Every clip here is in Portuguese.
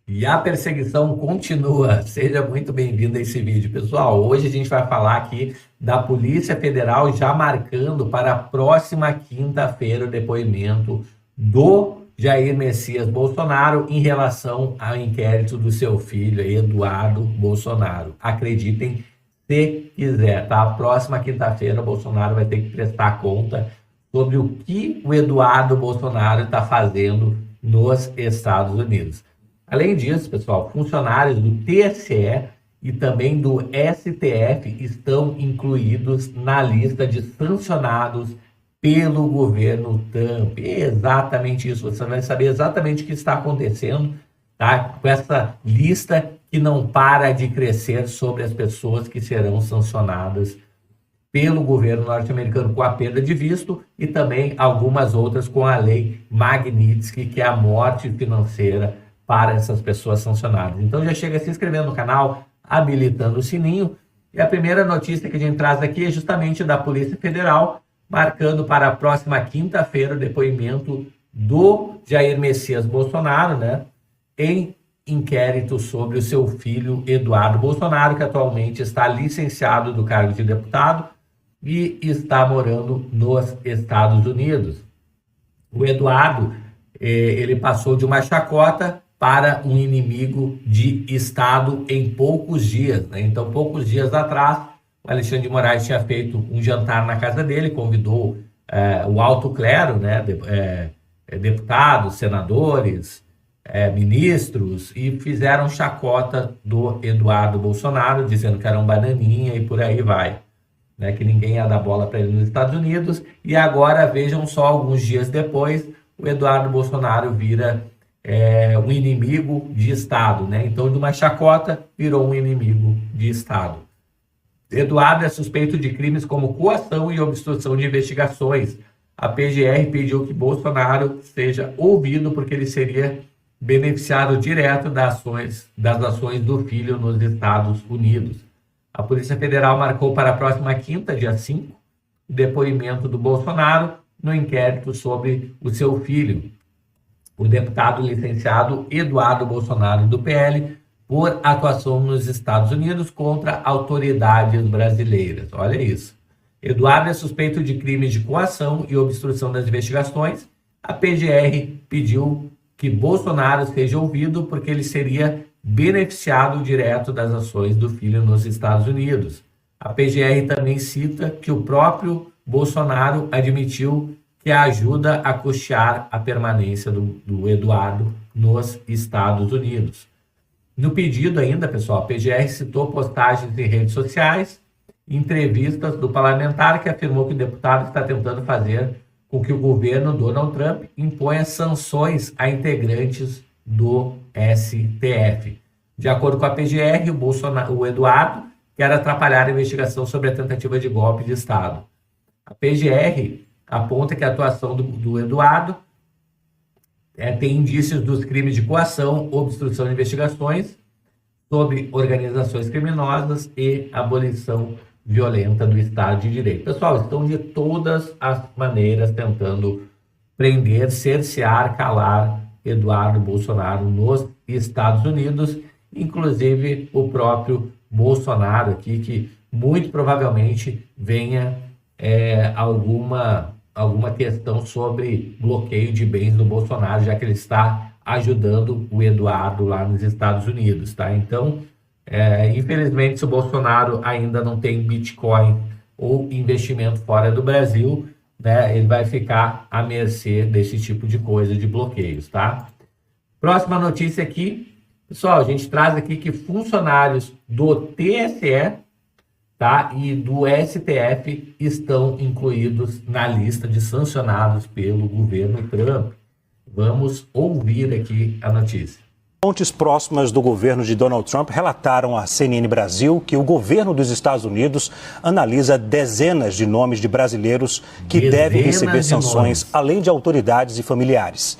E a perseguição continua. Seja muito bem-vindo a esse vídeo, pessoal. Hoje a gente vai falar aqui da Polícia Federal já marcando para a próxima quinta-feira o depoimento do Jair Messias Bolsonaro em relação ao inquérito do seu filho, Eduardo Bolsonaro. Acreditem se quiser, tá? A próxima quinta-feira o Bolsonaro vai ter que prestar conta sobre o que o Eduardo Bolsonaro está fazendo nos Estados Unidos. Além disso, pessoal, funcionários do TSE e também do STF estão incluídos na lista de sancionados pelo governo Trump. É exatamente isso, você vai saber exatamente o que está acontecendo, tá? Com essa lista que não para de crescer sobre as pessoas que serão sancionadas pelo governo norte-americano com a perda de visto e também algumas outras com a lei Magnitsky, que é a morte financeira para essas pessoas sancionadas. Então já chega se inscrevendo no canal, habilitando o sininho. E a primeira notícia que a gente traz aqui é justamente da Polícia Federal, marcando para a próxima quinta-feira o depoimento do Jair Messias Bolsonaro, né, em inquérito sobre o seu filho Eduardo Bolsonaro, que atualmente está licenciado do cargo de deputado e está morando nos Estados Unidos. O Eduardo, ele passou de uma chacota para um inimigo de Estado em poucos dias, né? Então, poucos dias atrás, o Alexandre de Moraes tinha feito um jantar na casa dele, convidou o alto clero, né? Deputados, senadores, ministros, e fizeram chacota do Eduardo Bolsonaro, dizendo que era um bananinha e por aí vai, né? Que ninguém ia dar bola para ele nos Estados Unidos. E agora, vejam só, alguns dias depois, o Eduardo Bolsonaro vira um inimigo de Estado, né? Então, de uma chacota, virou um inimigo de Estado. Eduardo é suspeito de crimes como coação e obstrução de investigações. A PGR pediu que Bolsonaro seja ouvido porque ele seria beneficiado direto das ações do filho nos Estados Unidos. A Polícia Federal marcou para a próxima quinta, dia 5, o depoimento do Bolsonaro no inquérito sobre o seu filho, o deputado licenciado Eduardo Bolsonaro, do PL, por atuação nos Estados Unidos contra autoridades brasileiras. Olha isso. Eduardo é suspeito de crimes de coação e obstrução das investigações. A PGR pediu que Bolsonaro seja ouvido porque ele seria beneficiado direto das ações do filho nos Estados Unidos. A PGR também cita que o próprio Bolsonaro admitiu que ajuda a custear a permanência do Eduardo nos Estados Unidos. No pedido ainda, pessoal, a PGR citou postagens em redes sociais, entrevistas do parlamentar que afirmou que o deputado está tentando fazer com que o governo Donald Trump imponha sanções a integrantes do STF. De acordo com a PGR, o Eduardo quer atrapalhar a investigação sobre a tentativa de golpe de Estado. A PGR aponta que a atuação do Eduardo tem indícios dos crimes de coação, obstrução de investigações sobre organizações criminosas e abolição violenta do Estado de Direito. Pessoal, estão de todas as maneiras tentando prender, cercear, calar Eduardo Bolsonaro nos Estados Unidos, inclusive o próprio Bolsonaro aqui, que muito provavelmente venha alguma questão sobre bloqueio de bens do Bolsonaro, já que ele está ajudando o Eduardo lá nos Estados Unidos, tá? Então, infelizmente, se o Bolsonaro ainda não tem Bitcoin ou investimento fora do Brasil, né, ele vai ficar à mercê desse tipo de coisa, de bloqueios, tá? Próxima notícia aqui, pessoal, a gente traz aqui que funcionários do TSE, tá, e do STF estão incluídos na lista de sancionados pelo governo Trump. Vamos ouvir aqui a notícia. Fontes próximas do governo de Donald Trump relataram à CNN Brasil que o governo dos Estados Unidos analisa dezenas de nomes de brasileiros que devem receber sanções, além de autoridades e familiares.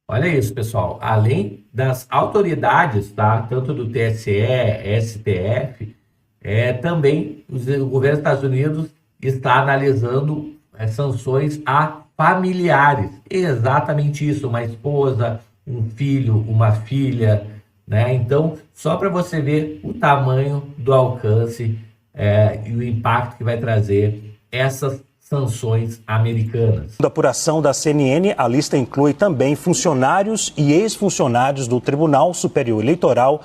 Olha isso, pessoal. Além das autoridades, tá, tanto do TSE, STF, também o governo dos Estados Unidos está analisando sanções a familiares. Exatamente isso, uma esposa, um filho, uma filha, né? Então, só para você ver o tamanho do alcance e o impacto que vai trazer essas sanções americanas. Da apuração da CNN, a lista inclui também funcionários e ex-funcionários do Tribunal Superior Eleitoral.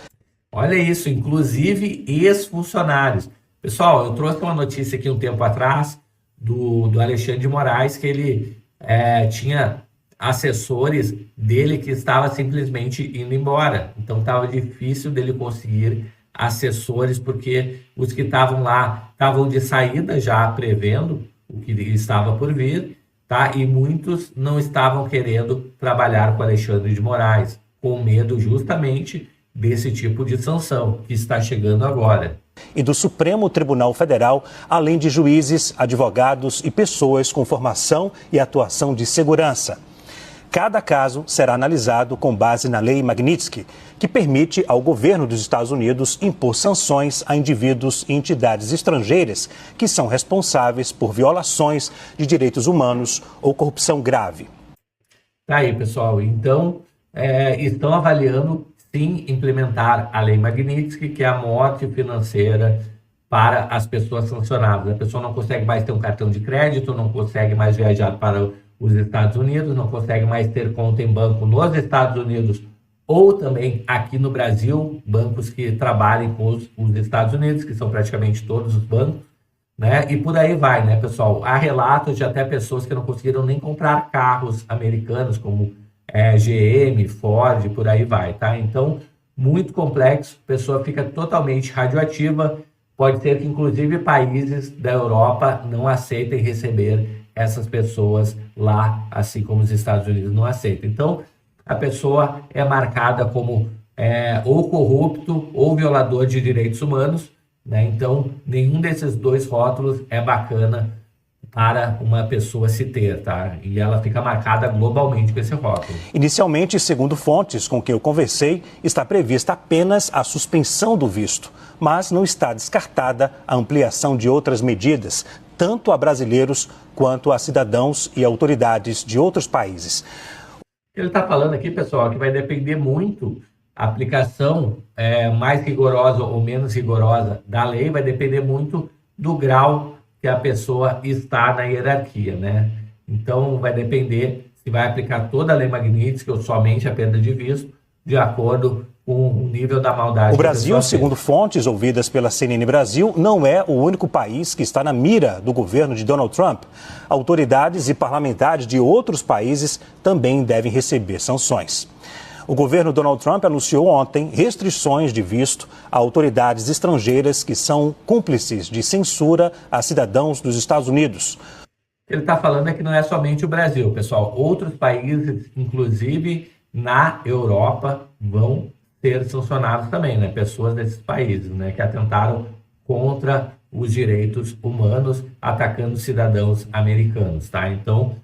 Olha isso, inclusive ex-funcionários. Pessoal, eu trouxe uma notícia aqui um tempo atrás do Alexandre de Moraes, que ele tinha assessores dele que estavam simplesmente indo embora. Então estava difícil dele conseguir assessores, porque os que estavam lá estavam de saída já prevendo o que estava por vir, tá? E muitos não estavam querendo trabalhar com Alexandre de Moraes, com medo justamente desse tipo de sanção que está chegando agora. E do Supremo Tribunal Federal, além de juízes, advogados e pessoas com formação e atuação de segurança. Cada caso será analisado com base na Lei Magnitsky, que permite ao governo dos Estados Unidos impor sanções a indivíduos e entidades estrangeiras que são responsáveis por violações de direitos humanos ou corrupção grave. Tá aí, pessoal. Então, estão avaliando, sim, implementar a Lei Magnitsky, que é a morte financeira para as pessoas sancionadas. A pessoa não consegue mais ter um cartão de crédito, não consegue mais viajar para os Estados Unidos, não consegue mais ter conta em banco nos Estados Unidos ou também aqui no Brasil, bancos que trabalhem com os Estados Unidos, que são praticamente todos os bancos, né? E por aí vai, né, pessoal? Há relatos de até pessoas que não conseguiram nem comprar carros americanos, como GM, Ford, por aí vai, tá? Então, muito complexo, a pessoa fica totalmente radioativa, pode ser que inclusive países da Europa não aceitem receber essas pessoas lá, assim como os Estados Unidos não aceitam. Então, a pessoa é marcada como ou corrupto ou violador de direitos humanos, né? Então, nenhum desses dois rótulos é bacana para uma pessoa se ter, tá? E ela fica marcada globalmente com esse rótulo. Inicialmente, segundo fontes com quem eu conversei, está prevista apenas a suspensão do visto, mas não está descartada a ampliação de outras medidas, tanto a brasileiros quanto a cidadãos e autoridades de outros países. Ele está falando aqui, pessoal, que vai depender muito a aplicação mais rigorosa ou menos rigorosa da lei, vai depender muito do grau que a pessoa está na hierarquia, né? Então, vai depender se vai aplicar toda a lei Magnitsky ou somente a perda de visto, de acordo com o nível da maldade. O Brasil, segundo fontes ouvidas pela CNN Brasil, não é o único país que está na mira do governo de Donald Trump. Autoridades e parlamentares de outros países também devem receber sanções. O governo Donald Trump anunciou ontem restrições de visto a autoridades estrangeiras que são cúmplices de censura a cidadãos dos Estados Unidos. Ele está falando é que não é somente o Brasil, pessoal. Outros países, inclusive na Europa, vão ser sancionados também, né? Pessoas desses países, né? Que atentaram contra os direitos humanos, atacando cidadãos americanos, tá? Então,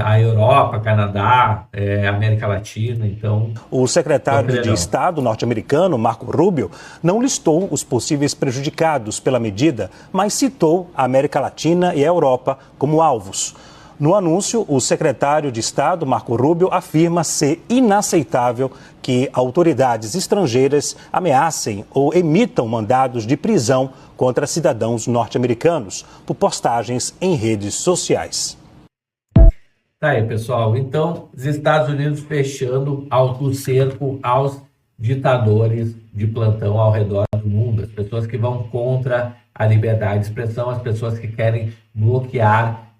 a Europa, Canadá, América Latina, então... O secretário de Estado norte-americano, Marco Rubio, não listou os possíveis prejudicados pela medida, mas citou a América Latina e a Europa como alvos. No anúncio, o secretário de Estado, Marco Rubio, afirma ser inaceitável que autoridades estrangeiras ameacem ou emitam mandados de prisão contra cidadãos norte-americanos por postagens em redes sociais. Tá aí, pessoal. Então, os Estados Unidos fechando o cerco aos ditadores de plantão ao redor do mundo, as pessoas que vão contra a liberdade de expressão, as pessoas que querem bloquear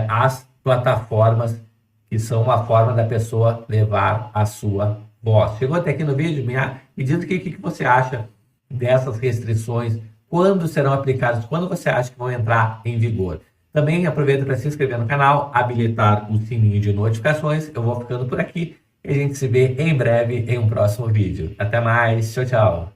as plataformas que são uma forma da pessoa levar a sua voz. Chegou até aqui no vídeo? Me diz o que você acha dessas restrições, quando serão aplicadas, quando você acha que vão entrar em vigor. Também aproveita para se inscrever no canal, habilitar o sininho de notificações. Eu vou ficando por aqui e a gente se vê em breve em um próximo vídeo. Até mais, tchau, tchau.